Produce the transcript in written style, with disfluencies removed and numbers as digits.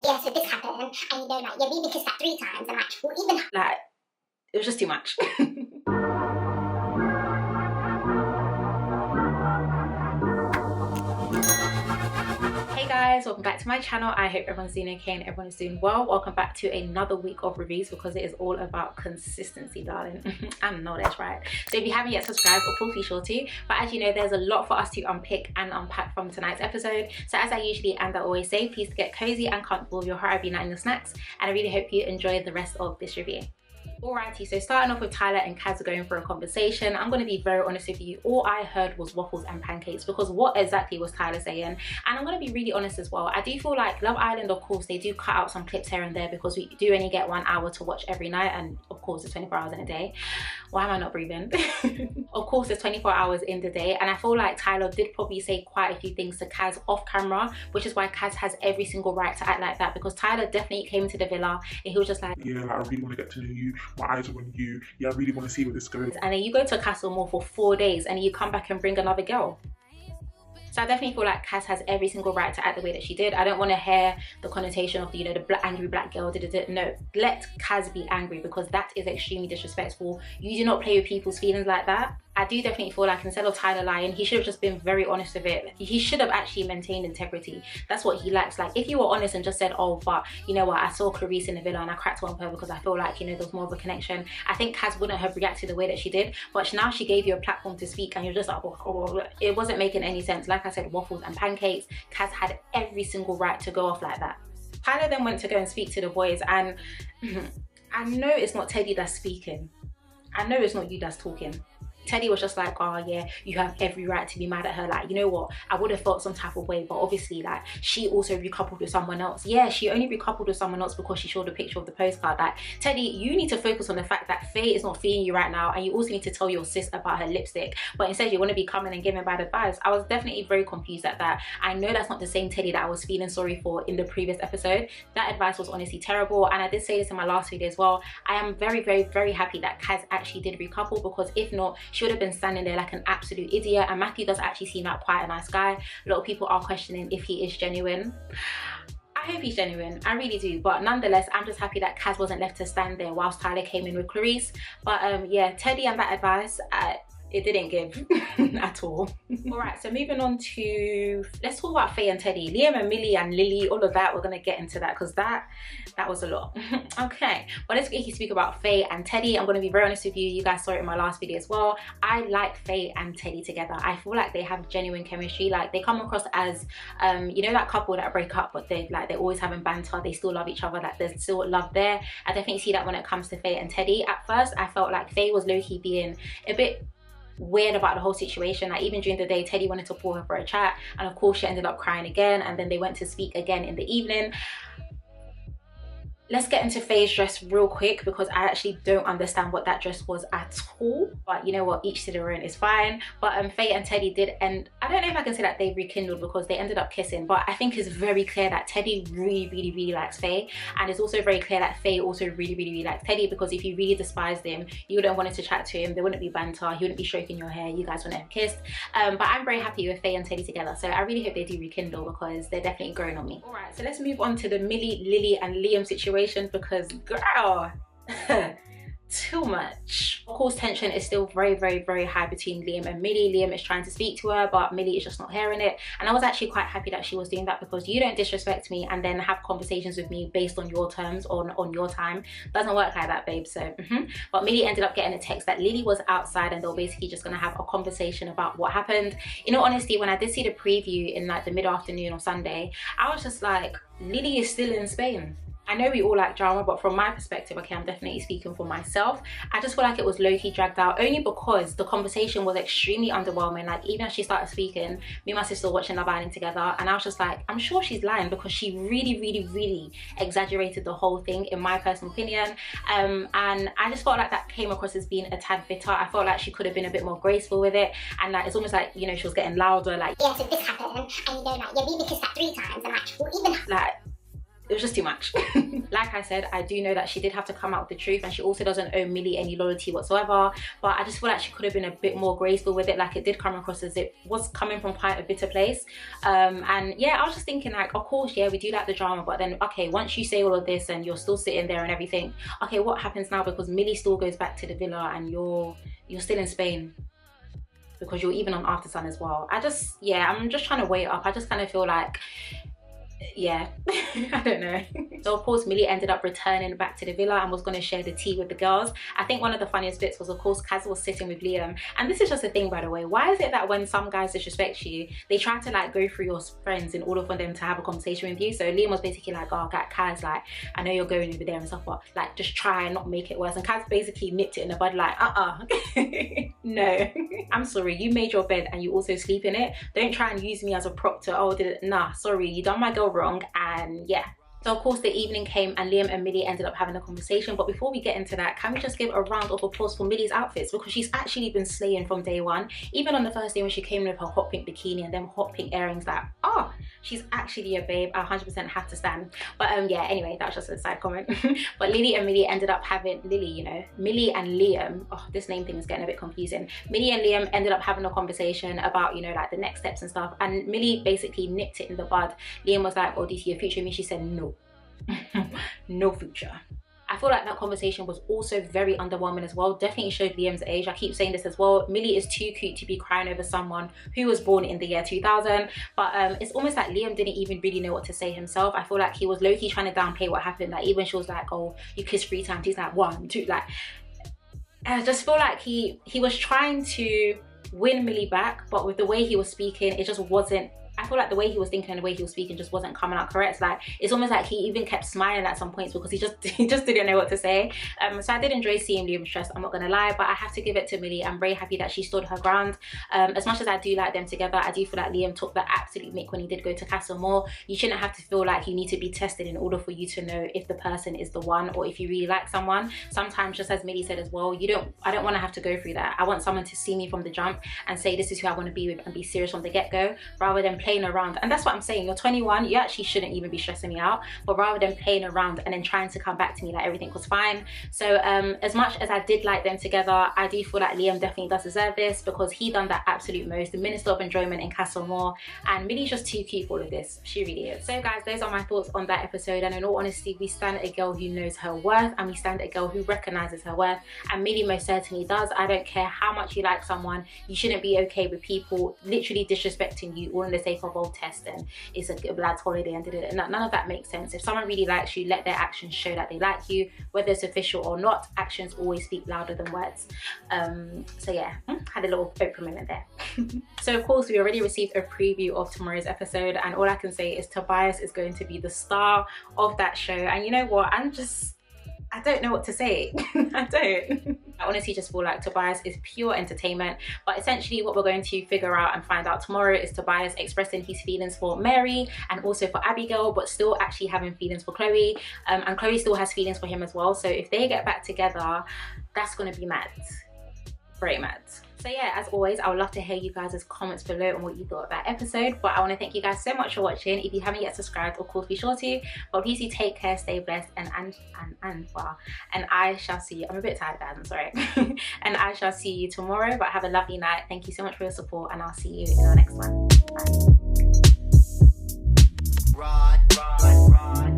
yeah, so this happened, and you know, like, yeah, we kissed that 3 times, and like, we'll even like, it was just too much. Hey guys, welcome back to my channel. I hope everyone's doing okay and everyone is doing well. Welcome back to another week of reviews because it is all about consistency, darling. I know that's right. So if you haven't yet subscribed, of course be sure to. But as you know, there's a lot for us to unpick and unpack from tonight's episode. So as I usually and I always say, please get cozy and comfortable with your heart, and your snacks. And I really hope you enjoy the rest of this review. Alrighty, so starting off with Tyler and Kaz going for a conversation, I'm going to be very honest with you. All I heard was waffles and pancakes, because what exactly was Tyler saying? And I'm going to be really honest as well. I do feel like Love Island, of course, they do cut out some clips here and there because we do only get 1 hour to watch every night, and of course it's 24 hours in a day. Why am I not breathing? Of course there's 24 hours in the day, and I feel like Tyler did probably say quite a few things to Kaz off camera, which is why Kaz has every single right to act like that, because Tyler definitely came to the villa and he was just like, yeah, like, I really want to get to know you, my eyes are on you, yeah, I really want to see where this goes. And then you go to Castle Mall for 4 days and you come back and bring another girl. So I definitely feel like Kaz has every single right to act the way that she did. I don't want to hear the connotation of, you know, the angry black girl did it. No, let Kaz be angry, because that is extremely disrespectful. You do not play with people's feelings like that. I do definitely feel like instead of Tyler lying, he should have just been very honest with it. He should have actually maintained integrity. That's what he lacks. Like, if you were honest and just said, oh, but you know what, I saw Clarice in the villa and I cracked on her because I feel like, you know, there's more of a connection, I think Kaz wouldn't have reacted the way that she did. But now she gave you a platform to speak and you're just like, oh, it wasn't making any sense. Like I said, waffles and pancakes. Kaz had every single right to go off like that. Tyler then went to go and speak to the boys, and I know it's not Teddy that's speaking. I know it's not you that's talking. Teddy was just like, oh yeah, you have every right to be mad at her. Like, you know what, I would have felt some type of way, but obviously, like, she also recoupled with someone else. Yeah, she only recoupled with someone else because she showed a picture of the postcard. Like, Teddy, you need to focus on the fact that Faye is not feeling you right now, and you also need to tell your sis about her lipstick. But instead, you want to be coming and giving bad advice. I was definitely very confused at that. I know that's not the same Teddy that I was feeling sorry for in the previous episode. That advice was honestly terrible, and I did say this in my last video as well. I am very, very, very happy that Kaz actually did recouple, because if not, she would have been standing there like an absolute idiot. And Matthew does actually seem like quite a nice guy. A lot of people are questioning if he is genuine. I hope he's genuine, I really do. But nonetheless, I'm just happy that Kaz wasn't left to stand there whilst Tyler came in with Clarice. But yeah, Teddy and that advice, it didn't give at all. All right, so moving on to, let's talk about Faye and Teddy. Liam and Millie and Lillie, all of that, we're gonna get into that because that was a lot. Okay, but let's quickly speak about Faye and Teddy. I'm gonna be very honest with you, you guys saw it in my last video as well. I like Faye and Teddy together. I feel like they have genuine chemistry. Like, they come across as, you know, that couple that break up, but they're always having banter, they still love each other, like there's still love there. I definitely see that when it comes to Faye and Teddy. At first, I felt like Faye was low-key being a bit weird about the whole situation. Like, even during the day, Teddy wanted to pull her for a chat, and of course she ended up crying again, and then they went to speak again in the evening. Let's get into Faye's dress real quick, because I actually don't understand what that dress was at all. But you know what, each to their own is fine. But Faye and Teddy did end, I don't know if I can say that they rekindled, because they ended up kissing. But I think it's very clear that Teddy really, really, really likes Faye. And it's also very clear that Faye also really, really, really likes Teddy, because if you really despised him, you wouldn't want to chat to him. There wouldn't be banter. He wouldn't be stroking your hair. You guys wouldn't have kissed. But I'm very happy with Faye and Teddy together. So I really hope they do rekindle, because they're definitely growing on me. All right, so let's move on to the Millie, Lillie and Liam situation, because girl, too much. Of course, tension is still very, very, very high between Liam and Millie. Liam is trying to speak to her, but Millie is just not hearing it. And I was actually quite happy that she was doing that, because you don't disrespect me and then have conversations with me based on your terms, on your time. Doesn't work like that, babe. So but Millie ended up getting a text that Lillie was outside and they were basically just gonna have a conversation about what happened. In all honesty, when I did see the preview in like the mid-afternoon on Sunday, I was just like, Lillie is still in Spain. I know we all like drama, but from my perspective, okay, I'm definitely speaking for myself, I just feel like it was low-key dragged out, only because the conversation was extremely underwhelming. Like, even as she started speaking, me and my sister were watching Love Island together, and I was just like, I'm sure she's lying, because she really, really, really exaggerated the whole thing, in my personal opinion. And I just felt like that came across as being a tad bitter. I felt like she could have been a bit more graceful with it, and like, it's almost like, you know, she was getting louder, like, yeah, so this happened, and you know, like, yeah, we kissed that 3 times, and like, we'll even like, it was just too much. Like I said, I do know that she did have to come out with the truth, and she also doesn't owe Millie any loyalty whatsoever, but I just feel like she could have been a bit more graceful with it. Like, it did come across as it was coming from quite a bitter place. And yeah, I was just thinking, like, of course, yeah, we do like the drama, but then okay, once you say all of this and you're still sitting there and everything, okay, what happens now? Because Millie still goes back to the villa and you're still in Spain, because you're even on After Sun as well. I'm just trying to weigh it up. I just kind of feel like, yeah, I don't know. So of course Millie ended up returning back to the villa and was going to share the tea with the girls. I think one of the funniest bits was, of course, Kaz was sitting with Liam, and this is just a thing, by the way. Why is it that when some guys disrespect you, they try to like go through your friends in order for them to have a conversation with you? So Liam was basically like, oh, Kaz, like, I know you're going over there and stuff, but like, just try and not make it worse. And Kaz basically nipped it in the bud, like, no, I'm sorry, you made your bed and you also sleep in it. Don't try and use me as a prop to, oh, nah, sorry, you done my girl wrong. And yeah, so of course the evening came and Liam and Millie ended up having a conversation. But before we get into that, can we just give a round of applause for Millie's outfits, because she's actually been slaying from day one. Even on the first day when she came in with her hot pink bikini and them hot pink earrings, that, oh, she's actually a babe. I 100% have to stand. But yeah, anyway, that's just a side comment. But Lillie and Millie ended up having, Millie, you know, Millie and Liam, oh, this name thing is getting a bit confusing. Millie and Liam ended up having a conversation about, you know, like the next steps and stuff, and Millie basically nipped it in the bud. Liam was like, oh, do you see a future in me? She said no. No future. I feel like that conversation was also very underwhelming as well. Definitely showed Liam's age. I keep saying this as well. Millie is too cute to be crying over someone who was born in the year 2000. But it's almost like Liam didn't even really know what to say himself. I feel like he was low-key trying to downplay what happened. Like, even she was like, oh, you kissed 3 times. He's like, 1, 2, like. And I just feel like he was trying to win Millie back, but with the way he was speaking, it just wasn't. I feel like the way he was thinking and the way he was speaking just wasn't coming out correct. Like, it's almost like he even kept smiling at some points because he just didn't know what to say. So I did enjoy seeing Liam stressed, I'm not gonna lie, but I have to give it to Millie. I'm very happy that she stood her ground. As much as I do like them together, I do feel like Liam took the absolute mick when he did go to Castle Moore. You shouldn't have to feel like you need to be tested in order for you to know if the person is the one or if you really like someone. Sometimes, just as Millie said as well, I don't want to have to go through that. I want someone to see me from the jump and say, this is who I want to be with, and be serious from the get-go, rather than playing around. And that's what I'm saying. You're 21, you actually shouldn't even be stressing me out, but rather than playing around and then trying to come back to me like everything was fine. So as much as I did like them together, I do feel like Liam definitely does deserve this, because he done that absolute most, the Minister of Enjoyment in Castle Moore, and Millie's just too cute for all of this. She really is. So guys, those are my thoughts on that episode, and in all honesty, we stand a girl who knows her worth, and we stand a girl who recognizes her worth, and Millie most certainly does. I don't care how much you like someone, you shouldn't be okay with people literally disrespecting you all in the sake of old testing. It's a lad's holiday and none of that makes sense. If someone really likes you, let their actions show that they like you, whether it's official or not. Actions always speak louder than words. So yeah, had a little Oprah moment there. So of course, we already received a preview of tomorrow's episode, and all I can say is Tobias is going to be the star of that show. And you know what, I don't know what to say. I don't. I honestly just feel like Tobias is pure entertainment. But essentially what we're going to figure out and find out tomorrow is Tobias expressing his feelings for Mary and also for Abigail, but still actually having feelings for Chloe. And Chloe still has feelings for him as well. So if they get back together, that's going to be mad. Very mad. So yeah, as always, I would love to hear you guys' comments below on what you thought of that episode. But I want to thank you guys so much for watching. If you haven't yet subscribed, of course, be sure to. But please do take care, stay blessed, and I shall see you. I'm a bit tired, guys, I'm sorry. And I shall see you tomorrow. But have a lovely night. Thank you so much for your support, and I'll see you in our next one. Bye.